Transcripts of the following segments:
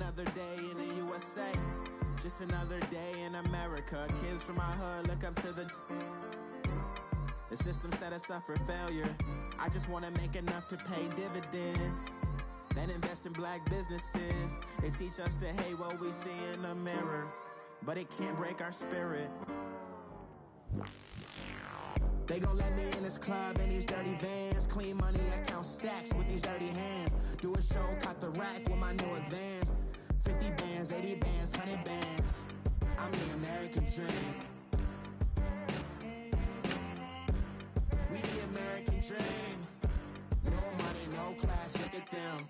another day in the USA. Just another day in America. Kids from my hood look up to the system set us up for failure. I just want to make enough to pay dividends, then invest in black businesses. They teach us to hate what we see in the mirror, but it can't break our spirit. They gon' let me in this club in these dirty vans. Clean money, I count stacks with these dirty hands. Do a show, cop the rack with my new advance. 50 bands, 80 bands, 100 bands. I'm the American dream. We the American dream. No money, no class, look at them.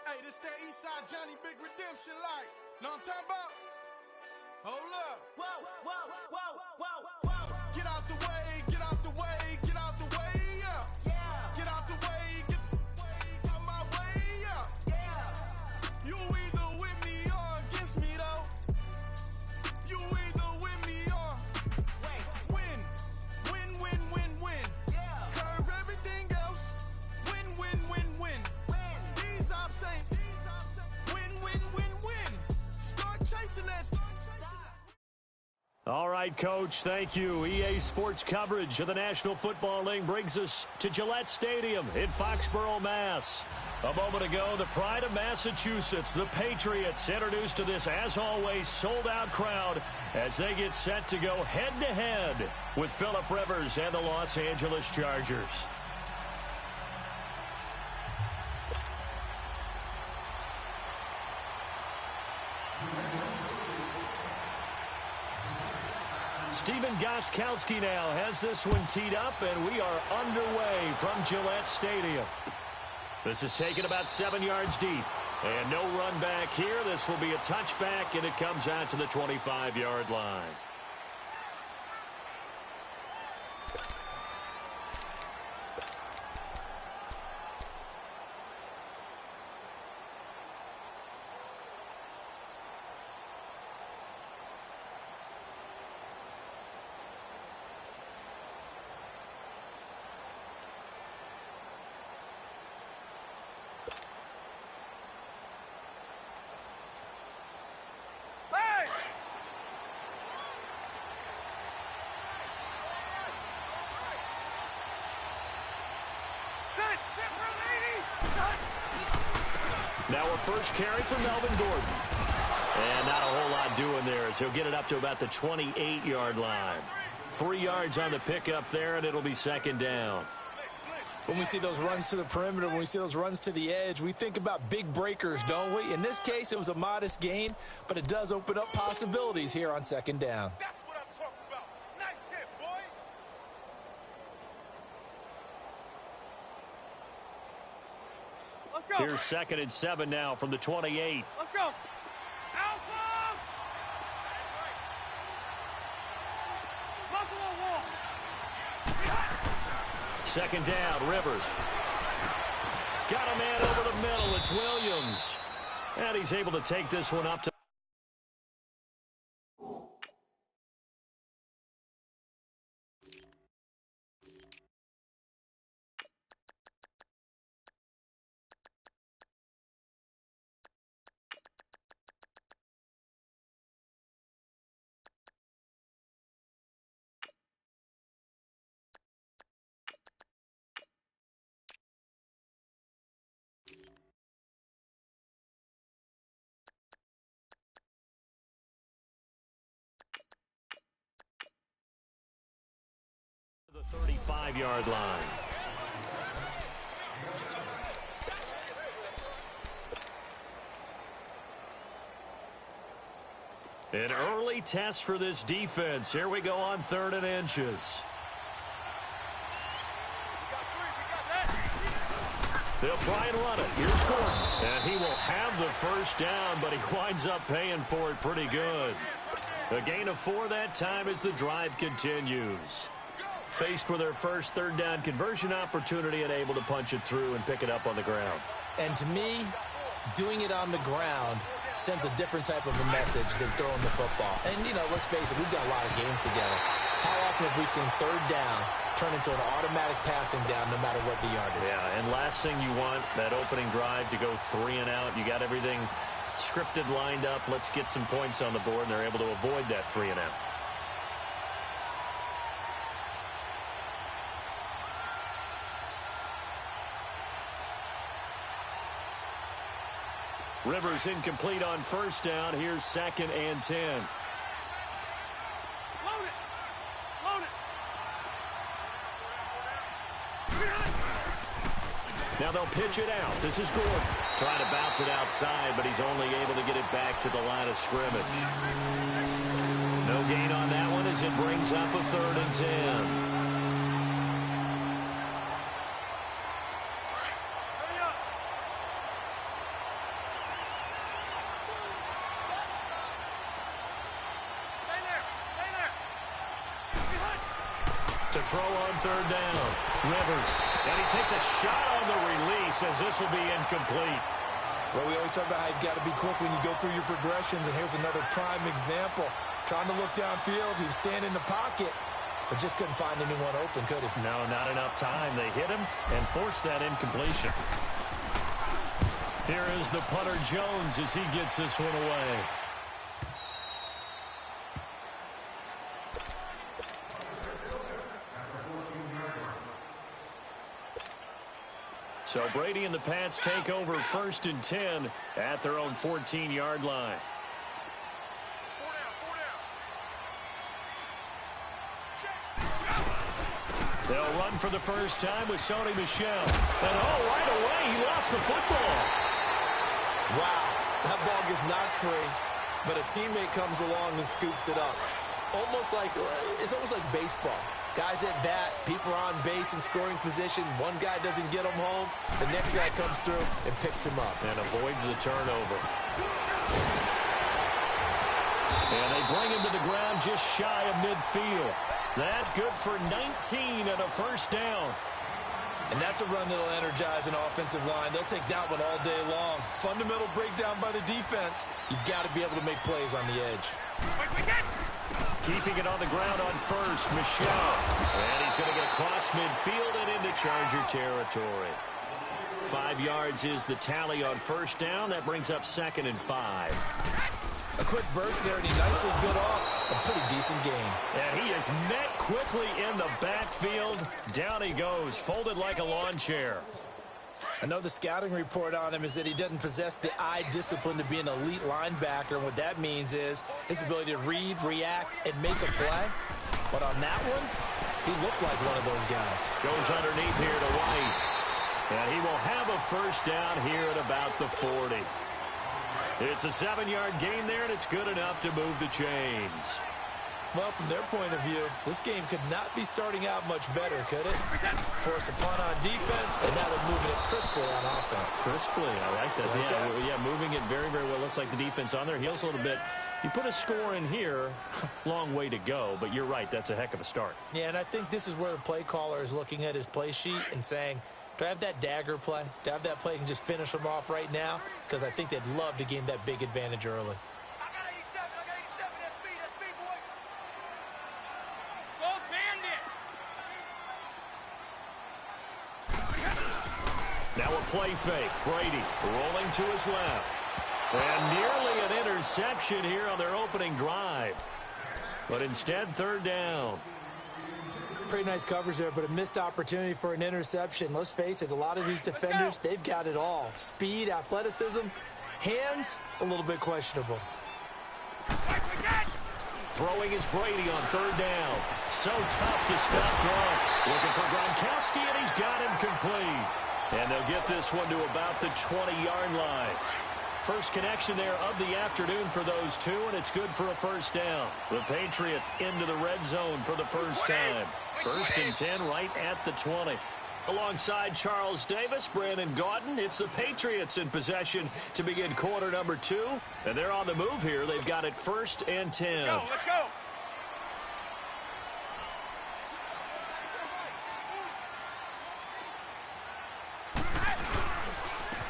Hey, this that Eastside Johnny Big Redemption like. Know what I'm talking about? Hold up. Whoa, whoa, whoa, whoa, whoa. Get out the way, get out the way, get out the way, yeah. Yeah. Get out the way, get out my way, yeah. Yeah. You either with me or against me though. You either with me or win. Win, win, win, win. Yeah. Curve everything else. Win, win, win, win. Win. These ops ain't. Win, win, win, win. Start chasing that. All right, Coach, thank you. EA Sports coverage of the National Football League brings us to Gillette Stadium in Foxborough, Mass. A moment ago, the pride of Massachusetts, the Patriots, introduced to this, as always, sold-out crowd as they get set to go head-to-head with Phillip Rivers and the Los Angeles Chargers. Stephen Gostkowski now has this one teed up, and we are underway from Gillette Stadium. This is taken about 7 yards deep, and no run back here. This will be a touchback, and it comes out to the 25-yard line. Now a first carry for Melvin Gordon. And not a whole lot doing there as he'll get it up to about the 28-yard line. 3 yards on the pickup there, and it'll be second down. When we see those runs to the perimeter, when we see those runs to the edge, we think about big breakers, don't we? In this case, it was a modest gain, but it does open up possibilities here on second down. That's what I'm talking about. Nice hit, boy. Let's go. Here's 2nd and 7 now from the 28. Let's go. Alpha! Buffalo wall. Second down, Rivers. Got a man over the middle. It's Williams. And he's able to take this one up to the 35-yard line. An early test for this defense. Here we go on 3rd and inches. They'll try and run it. Here's Gordon. And he will have the first down, but he winds up paying for it pretty good. A gain of 4 that time as the drive continues. Faced with their first 3rd down conversion opportunity and able to punch it through and pick it up on the ground. And to me, doing it on the ground sends a different type of a message than throwing the football. And, you know, let's face it, we've done a lot of games together. How often have we seen third down turn into an automatic passing down no matter what the yardage? Yeah, and last thing you want, that opening drive to go 3 and out. You got everything scripted, lined up. Let's get some points on the board, and they're able to avoid that 3 and out. Rivers incomplete on first down. Here's 2nd and 10. Load it. Load it. Now they'll pitch it out. This is Gordon trying to bounce it outside, but he's only able to get it back to the line of scrimmage. No gain on that one as it brings up a 3rd and 10. To throw on 3rd down. Rivers. And he takes a shot on the release as this will be incomplete. Well, we always talk about how you've got to be quick when you go through your progressions, and here's another prime example. Trying to look downfield, he was standing in the pocket, but just couldn't find anyone open, could he? No, not enough time. They hit him and forced that incompletion. Here is the punter Jones as he gets this one away. So Brady and the Pats take over 1st and 10 at their own 14-yard line. They'll run for the first time with Sony Michel. And right away, he lost the football. Wow, that ball gets knocked free, but a teammate comes along and scoops it up. It's almost like baseball. Guys at bat, people are on base in scoring position. One guy doesn't get him home. The next guy comes through and picks him up. And avoids the turnover. And they bring him to the ground just shy of midfield. That good for 19 and a 1st down. And that's a run that'll energize an offensive line. They'll take that one all day long. Fundamental breakdown by the defense. You've got to be able to make plays on the edge. Keeping it on the ground on 1st, Michel. And he's going to get across midfield and into Charger territory. 5 yards is the tally on 1st down. That brings up 2nd and 5. A quick burst there, and he nicely bit off a pretty decent gain. And he is met quickly in the backfield. Down he goes, folded like a lawn chair. I know the scouting report on him is that he doesn't possess the eye discipline to be an elite linebacker. And what that means is his ability to read, react, and make a play. But on that one, he looked like one of those guys. Goes underneath here to White. And he will have a 1st down here at about the 40. It's a 7-yard gain there, and it's good enough to move the chains. Well, from their point of view, this game could not be starting out much better, could it? Force a punt on defense, and now they're moving it crisply on offense. Crisply, I like that. Yeah, moving it very, very well. Looks like the defense on their heels a little bit. You put a score in here, long way to go, but you're right, that's a heck of a start. Yeah, and I think this is where the play caller is looking at his play sheet and saying, do I have that dagger play? Do I have that play and just finish them off right now? Because I think they'd love to gain that big advantage early. Now a play fake. Brady rolling to his left. And nearly an interception here on their opening drive. But instead, 3rd down. Pretty nice coverage there, but a missed opportunity for an interception. Let's face it, a lot of these defenders, they've got it all. Speed, athleticism, hands, a little bit questionable. Throwing is Brady on 3rd down. So tough to stop throw. Looking for Gronkowski, and he's got him complete. And they'll get this one to about the 20-yard line. First connection there of the afternoon for those two, and it's good for a 1st down. The Patriots into the red zone for the first time. 1st and 10 right at the 20. Alongside Charles Davis, Brandon Gaudin, it's the Patriots in possession to begin quarter number 2. And they're on the move here. They've got it 1st and 10. Let's go.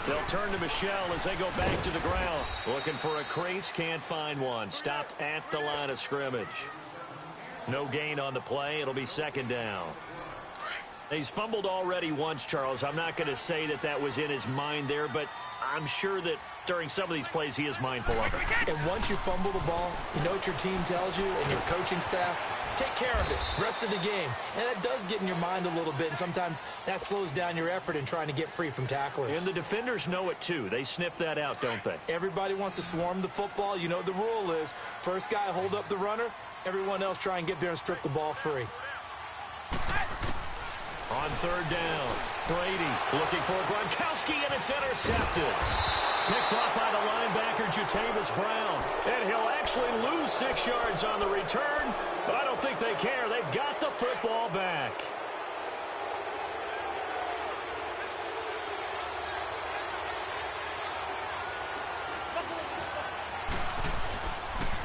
They'll turn to Michel as they go back to the ground. Looking for a crease, can't find one. Stopped at the line of scrimmage. No gain on the play. It'll be second down. He's fumbled already once, Charles. I'm not going to say that that was in his mind there, but I'm sure that during some of these plays he is mindful of it. And once you fumble the ball, you know what your team tells you and your coaching staff? Take care of it. Rest of the game. And that does get in your mind a little bit, and sometimes that slows down your effort in trying to get free from tacklers. And the defenders know it too. They sniff that out, don't they? Everybody wants to swarm the football. You know what the rule is. First guy hold up the runner. Everyone else try and get there and strip the ball free. On third down, Brady looking for Gronkowski, and it's intercepted. Picked off by the linebacker, Jatavis Brown. And he'll actually lose 6 yards on the return. But I don't think they care. They've got the football back.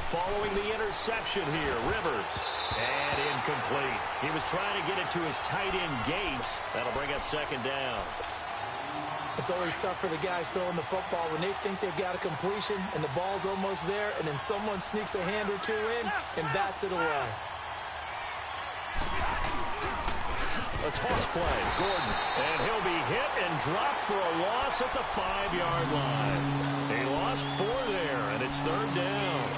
Following the interception here, Rivers. And incomplete. He was trying to get it to his tight end Gates. That'll bring up second down. It's always tough for the guys throwing the football when they think they've got a completion and the ball's almost there, and then someone sneaks a hand or two in and bats it away. A toss play, Gordon. And he'll be hit and dropped for a loss at the 5-yard line. He lost 4 there, and it's third down.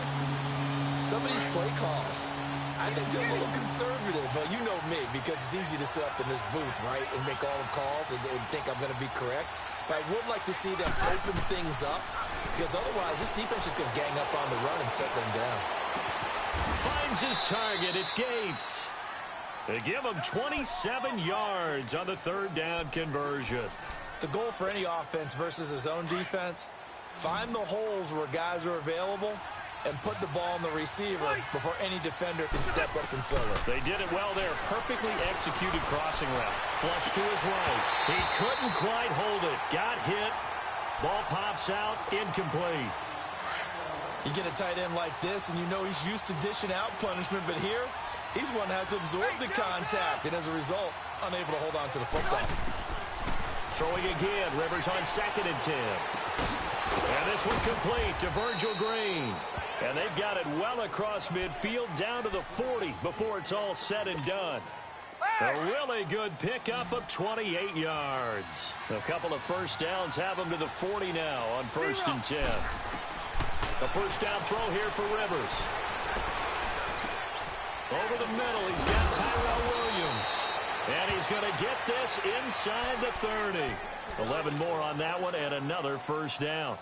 Some of these play calls, I think they're a little conservative, but you know me, because it's easy to sit up in this booth, right, and make all the calls and think I'm going to be correct. But I would like to see them open things up, because otherwise this defense is going to gang up on the run and set them down. Finds his target. It's Gates. They give him 27 yards on the third down conversion. The goal for any offense versus his own defense, find the holes where guys are available and put the ball on the receiver before any defender can step up and fill it. They did it well there. Perfectly executed crossing route. Flush to his right. He couldn't quite hold it. Got hit. Ball pops out. Incomplete. You get a tight end like this, and you know he's used to dishing out punishment, but here, he's one that has to absorb the contact, and as a result, unable to hold on to the football. Throwing again. Rivers on 2nd and 10. And this one complete to Virgil Green. And they've got it well across midfield down to the 40 before it's all said and done. A really good pickup of 28 yards. A couple of first downs have them to the 40 now on 1st and 10. A first down throw here for Rivers. Over the middle, he's got Tyrell Williams. And he's going to get this inside the 30. 11 more on that one and another first down.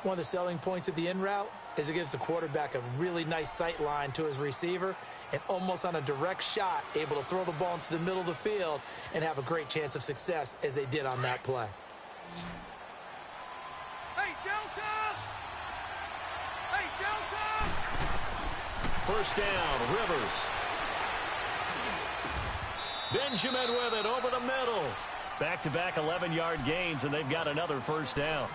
One of the selling points of the in route is it gives the quarterback a really nice sight line to his receiver and almost on a direct shot able to throw the ball into the middle of the field and have a great chance of success as they did on that play. Hey, Delta! Hey, Delta! First down, Rivers. Benjamin with it over the middle. Back-to-back 11-yard gains, and they've got another first down.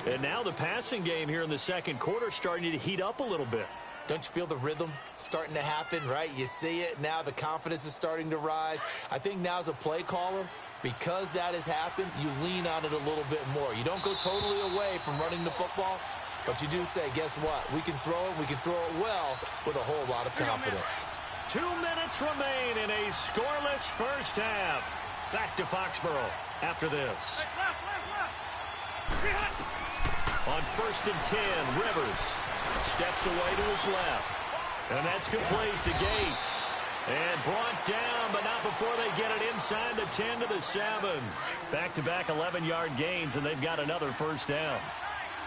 And now the passing game here in the second quarter starting to heat up a little bit. Don't you feel the rhythm starting to happen, right? You see it. Now the confidence is starting to rise. I think now as a play caller, because that has happened, you lean on it a little bit more. You don't go totally away from running the football, but you do say, guess what? We can throw it. We can throw it well with a whole lot of confidence. 2 minutes remain in a scoreless first half. Back to Foxborough after this. On 1st and 10, Rivers steps away to his left. And that's complete to Gates. And brought down, but not before they get it inside the 10 to the 7. Back-to-back 11-yard gains, and they've got another first down.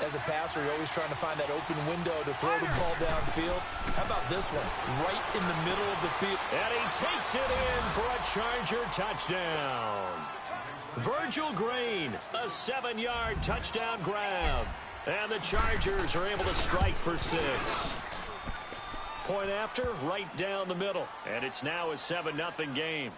As a passer, you're always trying to find that open window to throw the ball downfield. How about this one? Right in the middle of the field. And he takes it in for a Charger touchdown. Virgil Green, a 7-yard touchdown grab. And the Chargers are able to strike for 6. Point after, right down the middle. And it's now a 7-0 game.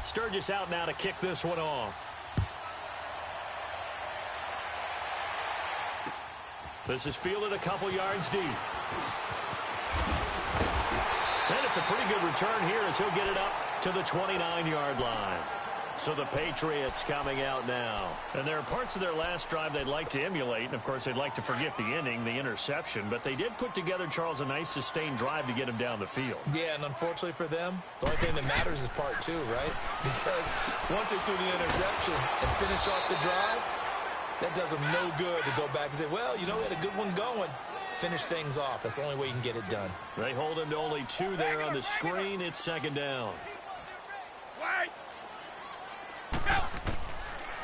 Sturgis out now to kick this one off. This is fielded a couple yards deep. And it's a pretty good return here as he'll get it up to the 29-yard line. So the Patriots coming out now. And there are parts of their last drive they'd like to emulate. And, of course, they'd like to forget the inning, the interception. But they did put together, Charles, a nice sustained drive to get him down the field. Yeah, and unfortunately for them, the only thing that matters is part two, right? Because once they threw the interception and finished off the drive, that does them no good to go back and say, well, you know, we had a good one going. Finish things off. That's the only way you can get it done. They hold him to only 2 there on the screen. It's second down.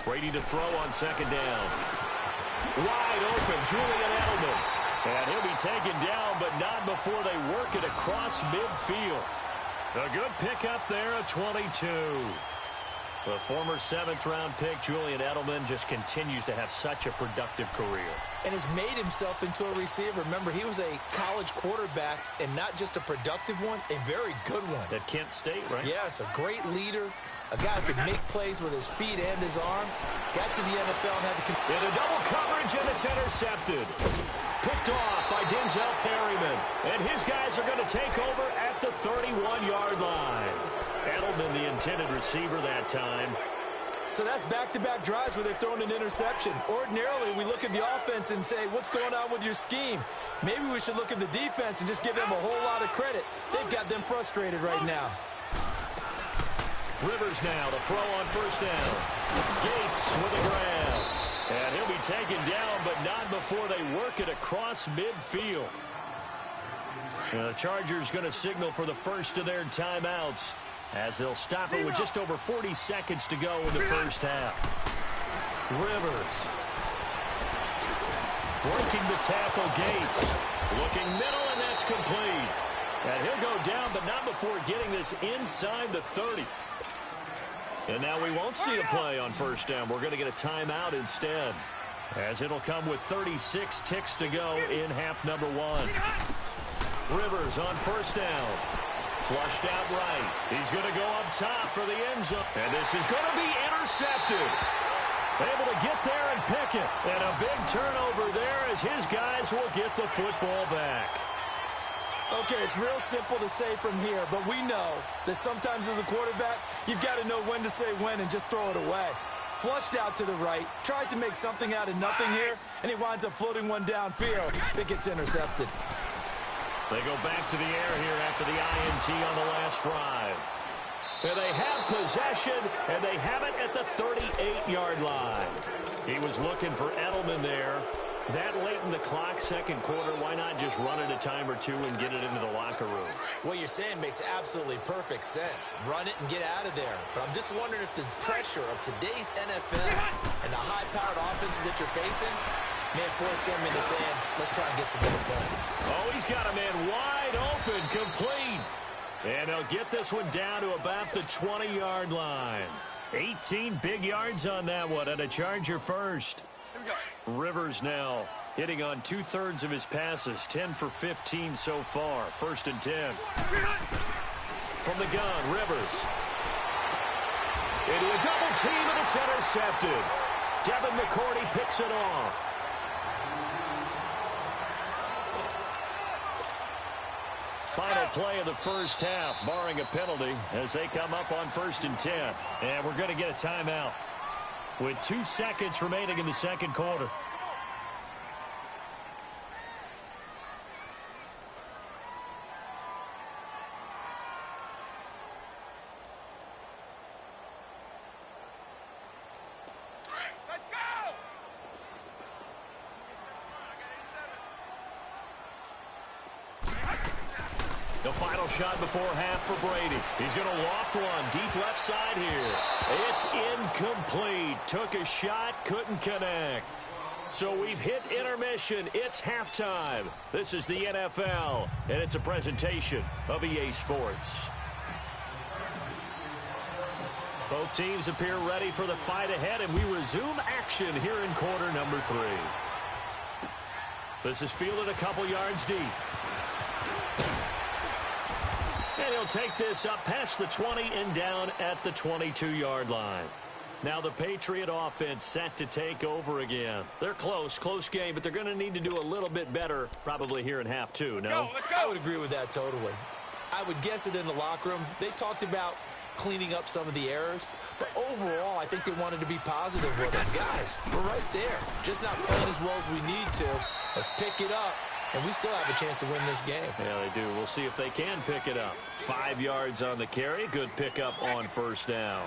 Brady to throw on second down. Wide open, Julian Edelman. And he'll be taken down, but not before they work it across midfield. A good pickup there at 22. The former 7th-round pick, Julian Edelman, just continues to have such a productive career. And has made himself into a receiver. Remember, he was a college quarterback, and not just a productive one, a very good one. At Kent State, right? Yes, a great leader, a guy who could make plays with his feet and his arm. Got to the NFL and had to... In a double coverage, and it's intercepted. Picked off by Denzel Perryman. And his guys are going to take over at the 31-yard line. Edelman, the intended receiver that time. So that's back-to-back drives where they've thrown an interception. Ordinarily, we look at the offense and say, what's going on with your scheme? Maybe we should look at the defense and just give them a whole lot of credit. They've got them frustrated right now. Rivers now to throw on first down. Gates with a grab. And he'll be taken down, but not before they work it across midfield. The Chargers going to signal for the first of their timeouts, as they'll stop it with just over 40 seconds to go in the first half. Rivers. Breaking the tackle, Gates. Looking middle, and that's complete. And he'll go down, but not before getting this inside the 30. And now we won't see a play on first down. We're going to get a timeout instead, as it'll come with 36 ticks to go in half number 1. Rivers on first down. Flushed out right. He's going to go up top for the end zone. And this is going to be intercepted. Able to get there and pick it. And a big turnover there as his guys will get the football back. Okay, it's real simple to say from here, but we know that sometimes as a quarterback, you've got to know when to say when and just throw it away. Flushed out to the right, tries to make something out of nothing here, and he winds up floating one downfield that gets intercepted. They go back to the air here after the INT on the last drive. And they have possession, and they have it at the 38-yard line. He was looking for Edelman there. That late in the clock, second quarter, why not just run it a time or two and get it into the locker room? What you're saying makes absolutely perfect sense. Run it and get out of there. But I'm just wondering if the pressure of today's NFL and the high-powered offenses that you're facing may force them into saying, let's try and get some more points. Oh, he's got a man wide open, complete. And they'll get this one down to about the 20-yard line. 18 big yards on that one, and a Charger first. Rivers now hitting on 2/3 of his passes, 10 for 15 so far. 1st and 10. From the gun, Rivers. Into a double team, and it's intercepted. Devin McCourty picks it off. Final play of the first half, barring a penalty, as they come up on 1st and 10. And we're going to get a timeout with 2 seconds remaining in the second quarter. The final shot before half for Brady. He's going to loft one deep left side here. It's incomplete. Took a shot, couldn't connect. So we've hit intermission. It's halftime. This is the NFL, and it's a presentation of EA Sports. Both teams appear ready for the fight ahead, and we resume action here in quarter number 3. This is fielded a couple yards deep. And he'll take this up past the 20 and down at the 22-yard line. Now the Patriot offense set to take over again. They're close game, but they're going to need to do a little bit better probably here in half two, no? Let's go. I would agree with that totally. I would guess it in the locker room. They talked about cleaning up some of the errors, but overall I think they wanted to be positive with them. Guys, we're right there. Just not playing as well as we need to. Let's pick it up, and we still have a chance to win this game. Yeah, they do. We'll see if they can pick it up. 5 yards on the carry. Good pickup on first down.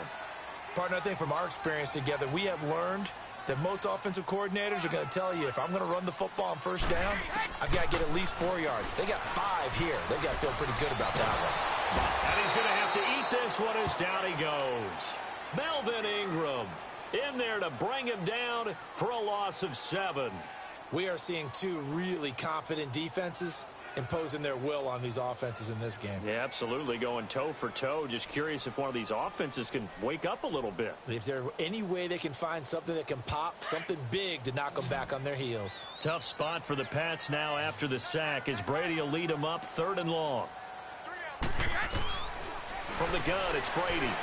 Partner, I think from our experience together, we have learned that most offensive coordinators are going to tell you, if I'm going to run the football on first down, I've got to get at least 4 yards. They got 5 here. They've got to feel pretty good about that one. And he's going to have to eat this one as down he goes. Melvin Ingram in there to bring him down for a loss of 7. We are seeing 2 really confident defenses imposing their will on these offenses in this game. Yeah, absolutely, going toe for toe. Just curious if one of these offenses can wake up a little bit. Is there any way they can find something that can pop, something big to knock them back on their heels? Tough spot for the Pats now after the sack as Brady will lead them up 3rd and long. From the gun, it's Brady.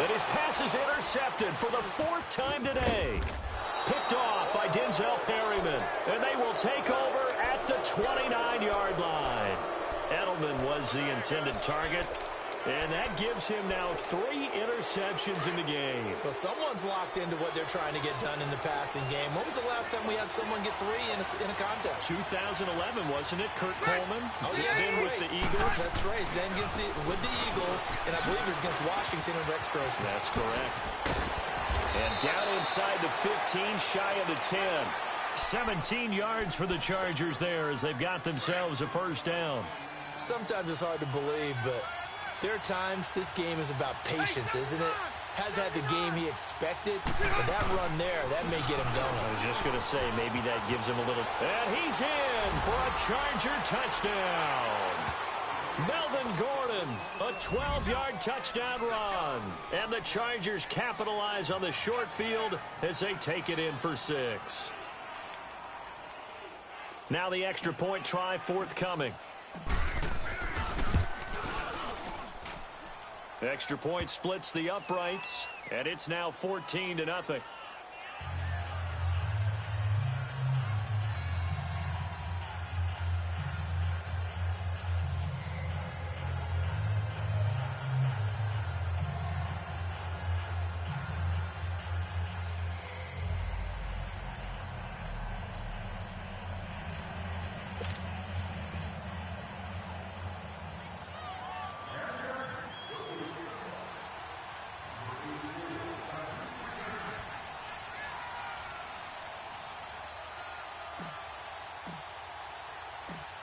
And his pass is intercepted for the 4th time today. Picked off by Denzel Perryman. And they will take over at the 29-yard line. Edelman was the intended target. And that gives him now 3 interceptions in the game. Well, someone's locked into what they're trying to get done in the passing game. When was the last time we had someone get 3 in a contest? 2011, wasn't it? Kurt Coleman? Oh, yeah, then right. with the Eagles. That's right. Then with the Eagles, and I believe it's against Washington and Rex Grossman. That's correct. And down inside the 15, shy of the 10. 17 yards for the Chargers there as they've got themselves a first down. Sometimes it's hard to believe, but there are times this game is about patience, isn't it? Has had the game he expected, but that run there, that may get him going. I was just going to say, maybe that gives him a little... And he's in for a Charger touchdown. Melvin Gordon, a 12-yard touchdown run. And the Chargers capitalize on the short field as they take it in for 6. Now the extra point try forthcoming. Extra point splits the uprights, and it's now 14-0.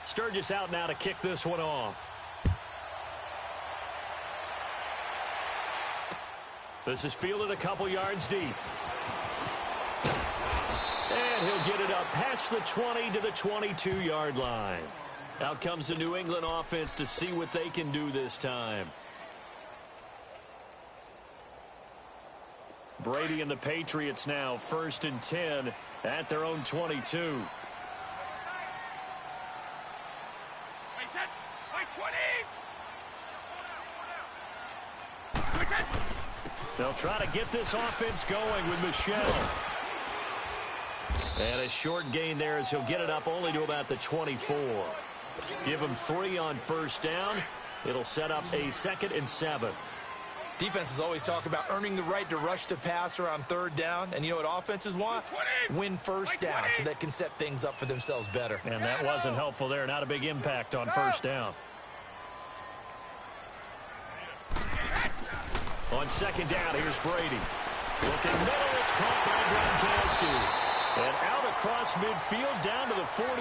Sturgis out now to kick this one off. This is fielded a couple yards deep. And he'll get it up past the 20 to the 22-yard line. Out comes the New England offense to see what they can do this time. Brady and the Patriots now 1st and 10 at their own 22. They'll try to get this offense going with Michelle. And a short gain there as he'll get it up only to about the 24. Give him 3 on first down. It'll set up a 2nd and 7. Defenses always talk about earning the right to rush the passer on 3rd down. And you know what offenses want? Win first down so they can set things up for themselves better. And that wasn't helpful there. Not a big impact on first down. On 2nd down, here's Brady. Looking middle, it's caught by Gronkowski. And out across midfield down to the 45.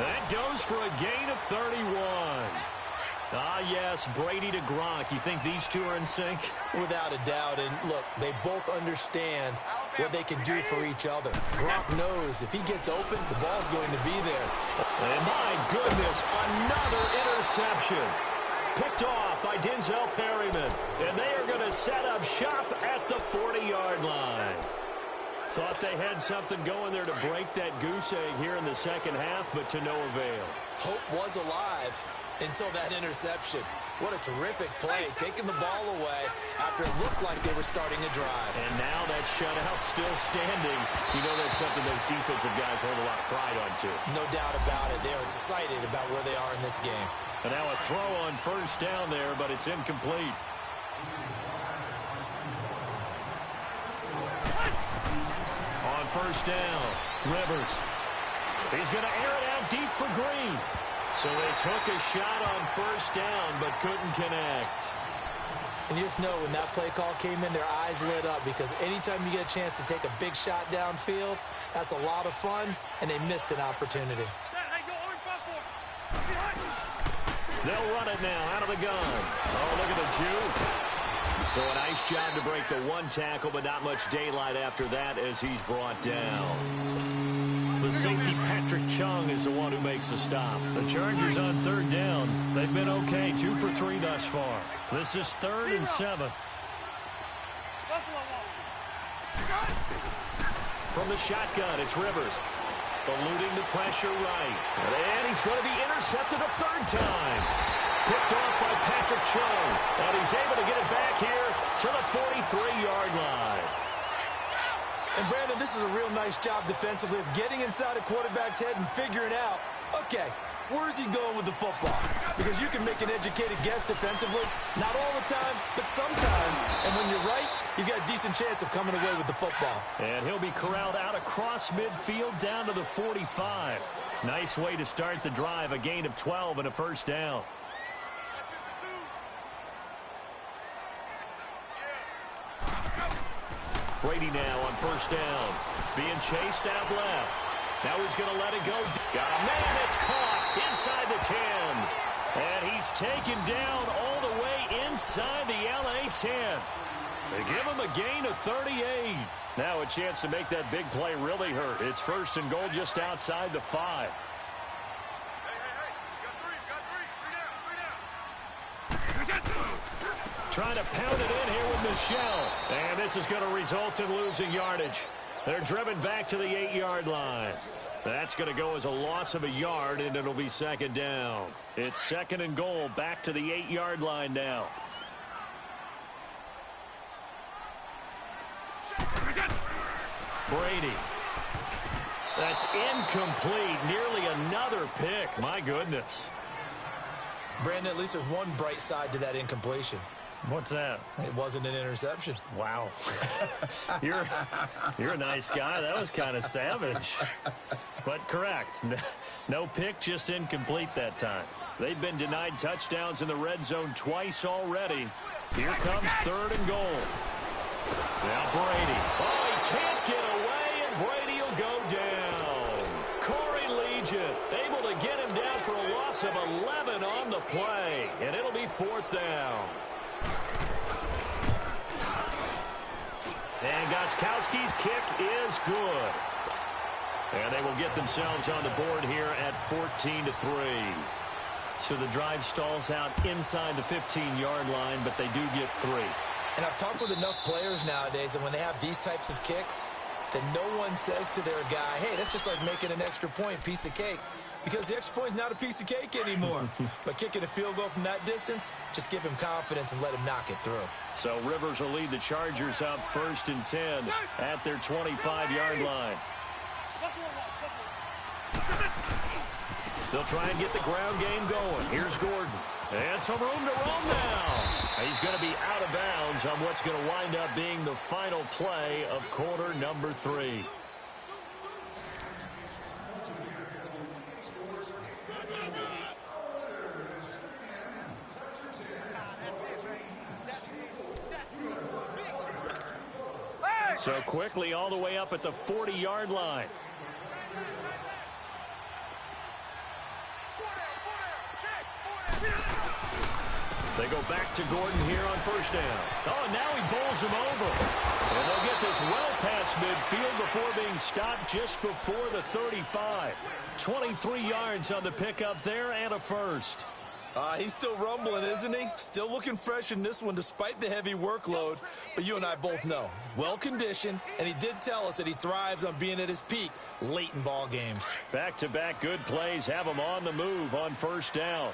That goes for a gain of 31. Ah, yes, Brady to Gronk. You think these two are in sync? Without a doubt. And look, they both understand what they can do for each other. Gronk knows if he gets open, the ball's going to be there. And my goodness, another interception. Picked off by Denzel Perryman. And they are going to set up shop at the 40-yard line. Thought they had something going there to break that goose egg here in the second half, but to no avail. Hope was alive. until that interception. What a terrific play, taking the ball away after it looked like they were starting a drive. And now that shutout still standing. You know that's something those defensive guys hold a lot of pride on, too. No doubt about it. They're excited about where they are in this game. And now a throw on first down there, but it's incomplete. On first down, Rivers. He's going to air it out deep for Green. So they took a shot on first down, but couldn't connect. And you just know when that play call came in, their eyes lit up, because anytime you get a chance to take a big shot downfield, that's a lot of fun, and they missed an opportunity. They'll run it now out of the gun. Oh, look at the juke. So a nice job to break the one tackle, but not much daylight after that as he's brought down. The safety, Patrick Chung, is the one who makes the stop. The Chargers on third down. They've been okay, 2 for 3 thus far. This is 3rd and 7. From the shotgun, it's Rivers. Eluding the pressure right. And he's going to be intercepted a third time. Picked off by Patrick Chung. And he's able to get it back here to the 43-yard line. And, Brandon, this is a real nice job defensively of getting inside a quarterback's head and figuring out, okay, where's he going with the football? Because you can make an educated guess defensively. Not all the time, but sometimes. And when you're right, you've got a decent chance of coming away with the football. And he'll be corralled out across midfield down to the 45. Nice way to start the drive, a gain of 12 and a first down. Brady now on first down. Being chased out left. Now he's going to let it go. Got a man. It's caught inside the 10. And he's taken down all the way inside the LA 10. They give him a gain of 38. Now a chance to make that big play really hurt. It's 1st and goal just outside the 5. Trying to pound it in here with Michelle. And this is going to result in losing yardage. They're driven back to the 8-yard line. That's going to go as a loss of a yard, and it'll be 2nd down. It's 2nd and goal, back to the 8-yard line now. Brady. That's incomplete. Nearly another pick. My goodness. Brandon, at least there's one bright side to that incompletion. What's that? It wasn't an interception. Wow. You're a nice guy. That was kind of savage. But correct. No pick, just incomplete that time. They've been denied touchdowns in the red zone twice already. Here comes 3rd and goal. Now Brady. Oh, he can't get away, and Brady will go down. Corey Legion able to get him down for a loss of 11 on the play, and it'll be 4th down. And Gostkowski's kick is good. And they will get themselves on the board here at 14-3. So the drive stalls out inside the 15-yard line, but they do get 3. And I've talked with enough players nowadays that when they have these types of kicks, that no one says to their guy, hey, that's just like making an extra point, piece of cake. Because the extra point is not a piece of cake anymore. But kicking a field goal from that distance, just give him confidence and let him knock it through. So Rivers will lead the Chargers up 1st and 10 at their 25-yard line. They'll try and get the ground game going. Here's Gordon. And some room to roam now. He's going to be out of bounds on what's going to wind up being the final play of quarter number 3. So quickly all the way up at the 40-yard line. They go back to Gordon here on first down. Oh, now he bowls him over. And they'll get this well past midfield before being stopped just before the 35. 23 yards on the pickup there and a first. He's still rumbling, isn't he? Still looking fresh in this one despite the heavy workload. But you and I both know, well-conditioned, and he did tell us that he thrives on being at his peak late in ball games. Back-to-back good plays have him on the move on first down.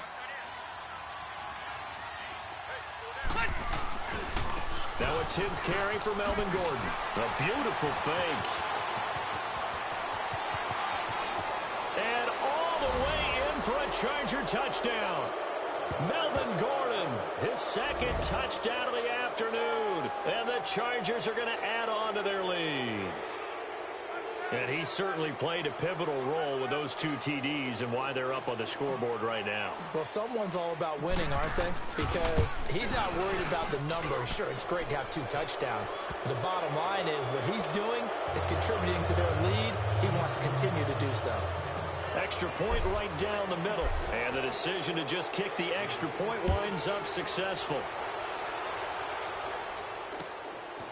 Now a 10th carry for Melvin Gordon. A beautiful fake. And all the way in for a Charger touchdown. Melvin Gordon, his second touchdown of the afternoon. And the Chargers are going to add on to their lead. And he certainly played a pivotal role with those 2 TDs and why they're up on the scoreboard right now. Well, someone's all about winning, aren't they? Because he's not worried about the number. Sure, it's great to have 2 touchdowns. But the bottom line is what he's doing is contributing to their lead. He wants to continue to do so. Extra point right down the middle. And the decision to just kick the extra point winds up successful.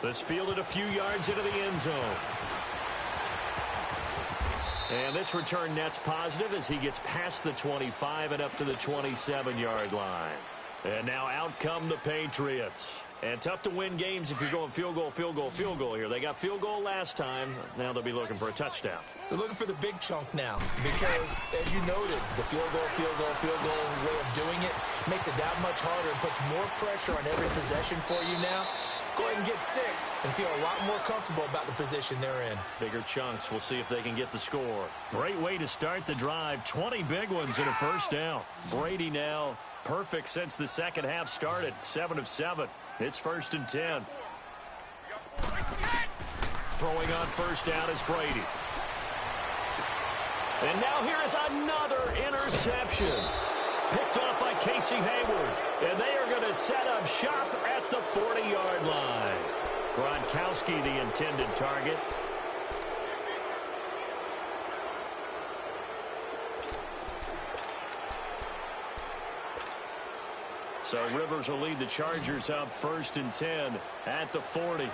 This fielded a few yards into the end zone. And this return net's positive as he gets past the 25 and up to the 27-yard line. And now out come the Patriots. And tough to win games if you're going field goal, field goal, field goal here. They got field goal last time. Now they'll be looking for a touchdown. They're looking for the big chunk now because, as you noted, the field goal way of doing it makes it that much harder and puts more pressure on every possession for you now. Go ahead and get 6 and feel a lot more comfortable about the position they're in. Bigger chunks. We'll see if they can get the score. Great way to start the drive. 20 big ones and a first down. Brady now perfect since the second half started. 7 of 7. It's 1st and 10. Throwing on first down is Brady. And now here is another interception. Picked off by Casey Hayward. And they are going to set up shop at the 40-yard line. Gronkowski, the intended target. So Rivers will lead the Chargers up 1st and 10 at the 40.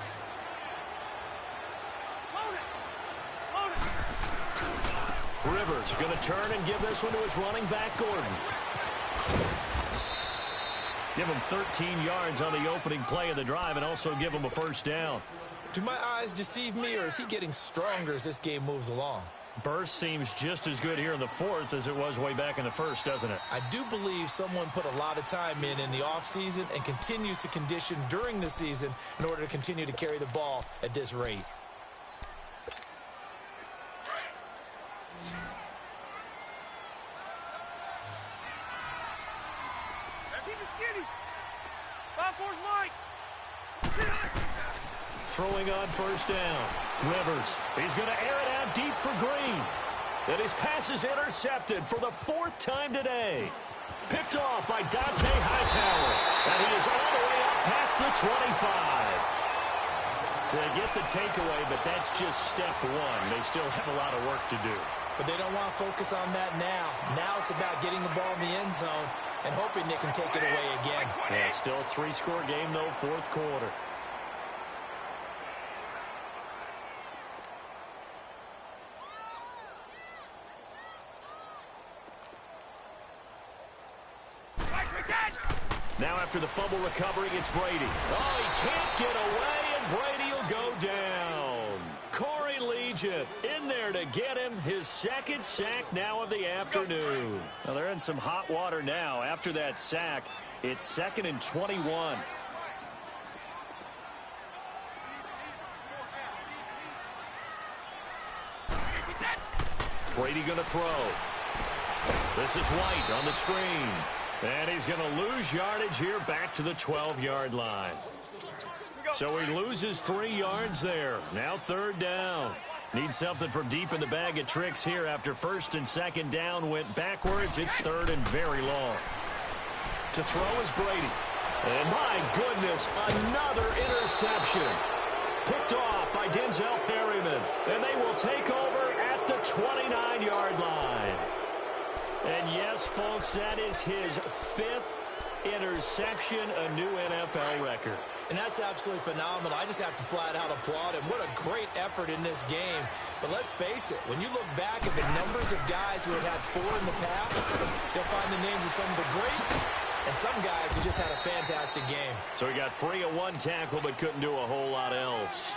Rivers going to turn and give this one to his running back, Gordon. Give him 13 yards on the opening play of the drive and also give him a first down. Do my eyes deceive me, or is he getting stronger as this game moves along? Burst seems just as good here in the 4th as it was way back in the 1st, doesn't it? I do believe someone put a lot of time in the offseason and continues to condition during the season in order to continue to carry the ball at this rate. Throwing on first down. Rivers. He's going to air it out deep for Green. And his pass is intercepted for the 4th time today. Picked off by Dante Hightower. And he is all the way up past the 25. To get the takeaway, but that's just step 1. They still have a lot of work to do. But they don't want to focus on that now. Now it's about getting the ball in the end zone and hoping they can take it away again. Yeah, still a 3-score game, though, 4th quarter. Now after the fumble recovery, it's Brady. Oh, he can't get away, and Brady will go down. Corey Legion in there to get him his 2nd sack now of the afternoon. Well, they're in some hot water now. After that sack, it's 2nd and 21. Brady going to throw. This is White on the screen. And he's going to lose yardage here back to the 12-yard line. So he loses 3 yards there. Now 3rd down. Needs something from deep in the bag of tricks here after 1st and 2nd down went backwards. It's 3rd and very long. To throw is Brady. And my goodness, another interception. Picked off by Denzel Perryman. And they will take over at the 29-yard line. And yes, folks, that is his 5th interception, a new NFL record. And that's absolutely phenomenal. I just have to flat out applaud him. What a great effort in this game. But let's face it, when you look back at the numbers of guys who have had 4 in the past, you'll find the names of some of the greats and some guys who just had a fantastic game. So he got free of 1 tackle but couldn't do a whole lot else.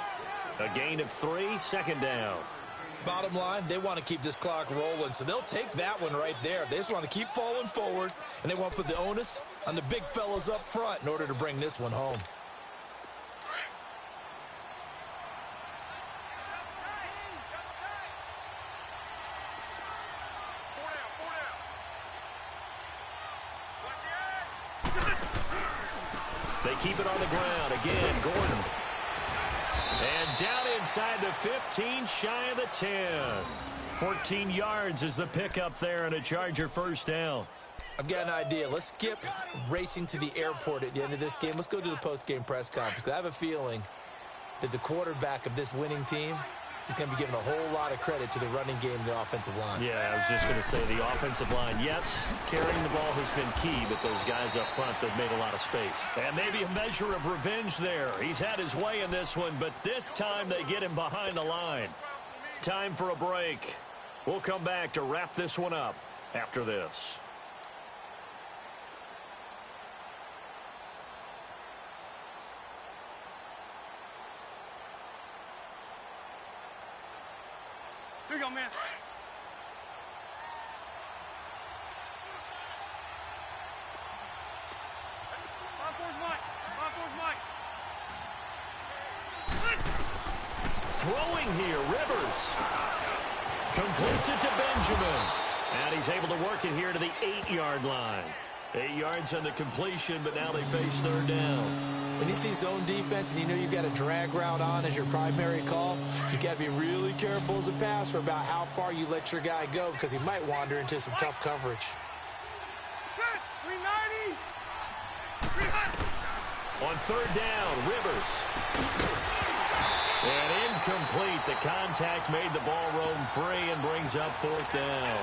A gain of 3, 2nd down. Bottom line, they want to keep this clock rolling, so they'll take that one right there. They just want to keep falling forward, and they want to put the onus on the big fellas up front in order to bring this one home. They keep it on the ground. Again, Gordon. And down inside the 15, shy of the 10. 14 yards is the pickup there and a Charger first down. I've got an idea. Let's skip racing to the airport at the end of this game. Let's go to the post-game press conference. I have a feeling that the quarterback of this winning team is going to be given a whole lot of credit to the running game and the offensive line. Yeah, I was just going to say the offensive line. Yes, carrying the ball has been key, but those guys up front, they've made a lot of space. And maybe a measure of revenge there. He's had his way in this one, but this time they get him behind the line. Time for a break. We'll come back to wrap this one up after this. Here you go, man. Throwing here, Rivers. Completes it to Benjamin. And he's able to work it here to the 8-yard line. 8 yards on the completion, but now they face third down. When you see zone defense and you know you've got a drag route on as your primary call, you've got to be really careful as a passer about how far you let your guy go because he might wander into some tough coverage. On third down, Rivers. And incomplete. The contact made the ball roam free and brings up fourth down.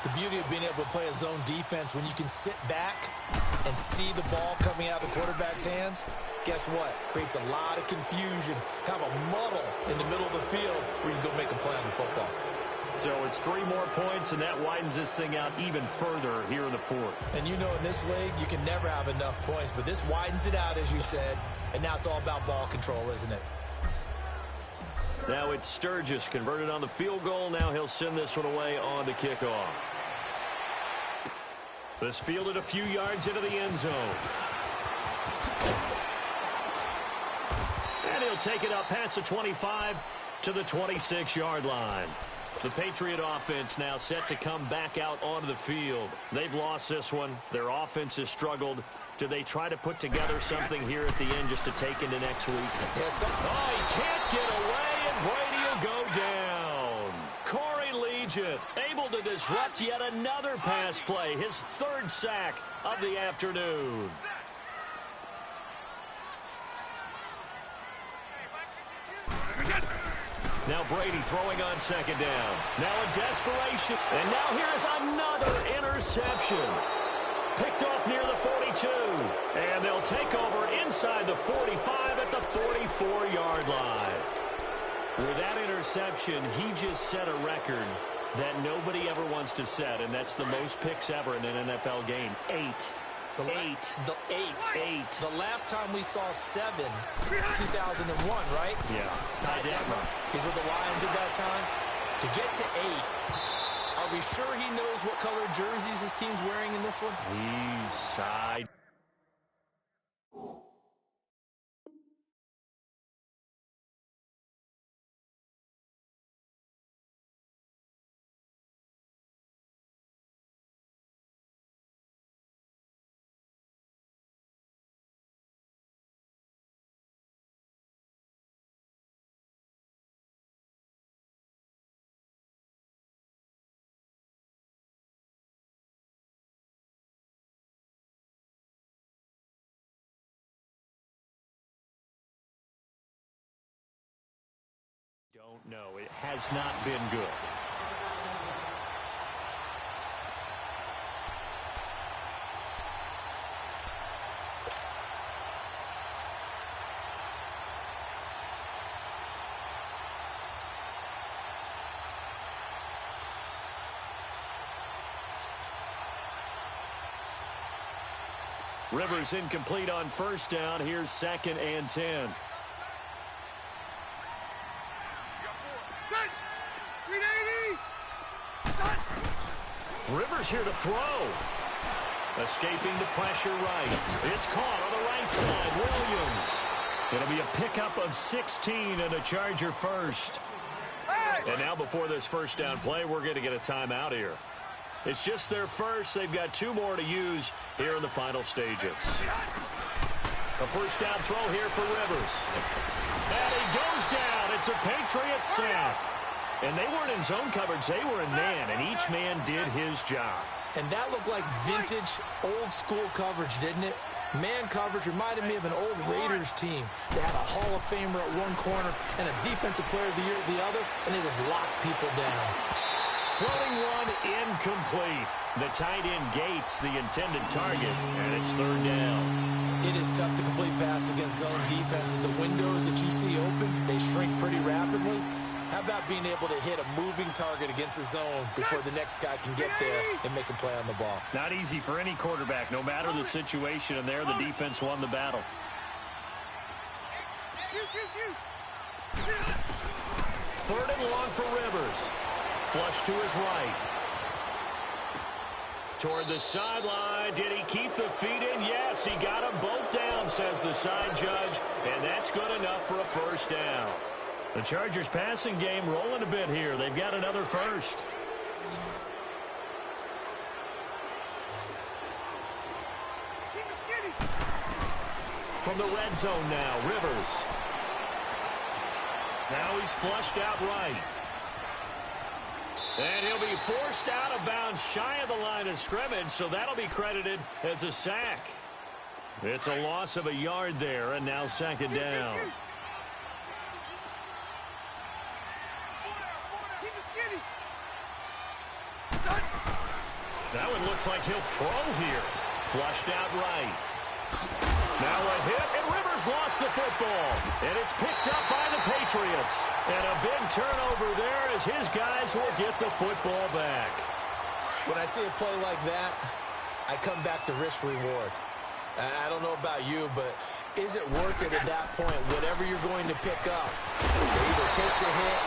The beauty of being able to play a zone defense when you can sit back and see the ball coming out of the quarterback's hands, guess what? Creates a lot of confusion, kind of a muddle in the middle of the field where you can go make a play on the football. So it's 3 more points, and that widens this thing out even further here in the fourth. And you know in this league, you can never have enough points, but this widens it out, as you said, and now it's all about ball control, isn't it? Now it's Sturgis converted on the field goal. Now he'll send this one away on the kickoff. This fielded a few yards into the end zone. And he'll take it up past the 25 to the 26-yard line. The Patriot offense now set to come back out onto the field. They've lost this one. Their offense has struggled. Do they try to put together something here at the end just to take into next week? Yes. Oh, he can't get away, and Brady will go down. Corey Legent able to disrupt yet another pass play, his 3rd sack of the afternoon. Now Brady throwing on second down. Now a desperation. And now here is another interception. Picked off near the 42. And they'll take over inside the 45 at the 44-yard line. With that interception, he just set a record that nobody ever wants to set, and that's the most picks ever in an NFL game. 8. Eight. The last time we saw 7, 2001, right? Yeah. Ty Detmer. He's with the Lions at that time. To get to 8, are we sure he knows what color jerseys his team's wearing in this one? He's side. Don't know. It has not been good. Rivers incomplete on first down. Here's 2nd and 10. Rivers here to throw. Escaping the pressure right. It's caught on the right side. Williams. It'll be a pickup of 16 and a Charger first. And now before this first down play, we're going to get a timeout here. It's just their first. They've got 2 more to use here in the final stages. A first down throw here for Rivers. And he goes down. It's a Patriot sack. And they weren't in zone coverage. They were in man, and each man did his job. And that looked like vintage, old-school coverage, didn't it? Man coverage reminded me of an old Raiders team. They had a Hall of Famer at one corner and a Defensive Player of the Year at the other, and they just locked people down. Throwing one incomplete. The tight end Gates, the intended target, and it's 3rd down. It is tough to complete passes against zone defenses. The windows that you see open, they shrink pretty rapidly. How about being able to hit a moving target against a zone before the next guy can get there and make a play on the ball? Not easy for any quarterback, no matter the situation, and there the defense won the battle. 3rd and long for Rivers. Flush to his right. Toward the sideline. Did he keep the feet in? Yes, he got them both down, says the side judge, and that's good enough for a first down. The Chargers passing game rolling a bit here. They've got another first. From the red zone now, Rivers. Now he's flushed out right. And he'll be forced out of bounds shy of the line of scrimmage, so that'll be credited as a sack. It's a loss of a yard there, and now 2nd down. That one looks like he'll throw here. Flushed out right. Now a hit, and Rivers lost the football. And it's picked up by the Patriots. And a big turnover there as his guys will get the football back. When I see a play like that, I come back to risk reward. I don't know about you, but is it worth it at that point, whatever you're going to pick up? Either take the hit,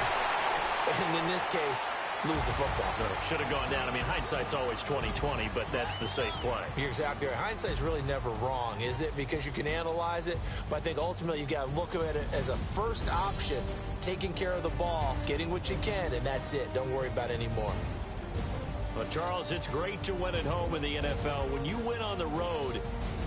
and in this case, lose the football. Should have gone down. I mean, hindsight's always 20/20, but that's the safe play. You're exactly right. Hindsight's really never wrong, is it? Because you can analyze it, but I think ultimately you got to look at it as a first option, taking care of the ball, getting what you can, and that's it. Don't worry about it anymore. Well, Charles, it's great to win at home in the NFL. When you win on the road,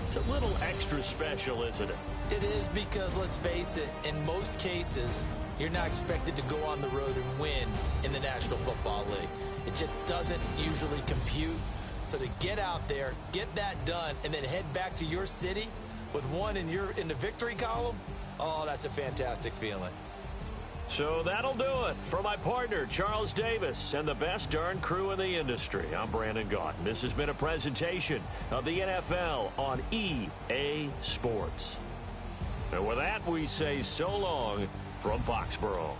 it's a little extra special, isn't it? It is, because let's face it, in most cases, you're not expected to go on the road and win in the National Football League. It just doesn't usually compute. So to get out there, get that done, and then head back to your city with one in the victory column, oh, that's a fantastic feeling. So that'll do it. For my partner, Charles Davis, and the best darn crew in the industry, I'm Brandon Gaudin. This has been a presentation of the NFL on EA Sports. And with that, we say so long from Foxborough.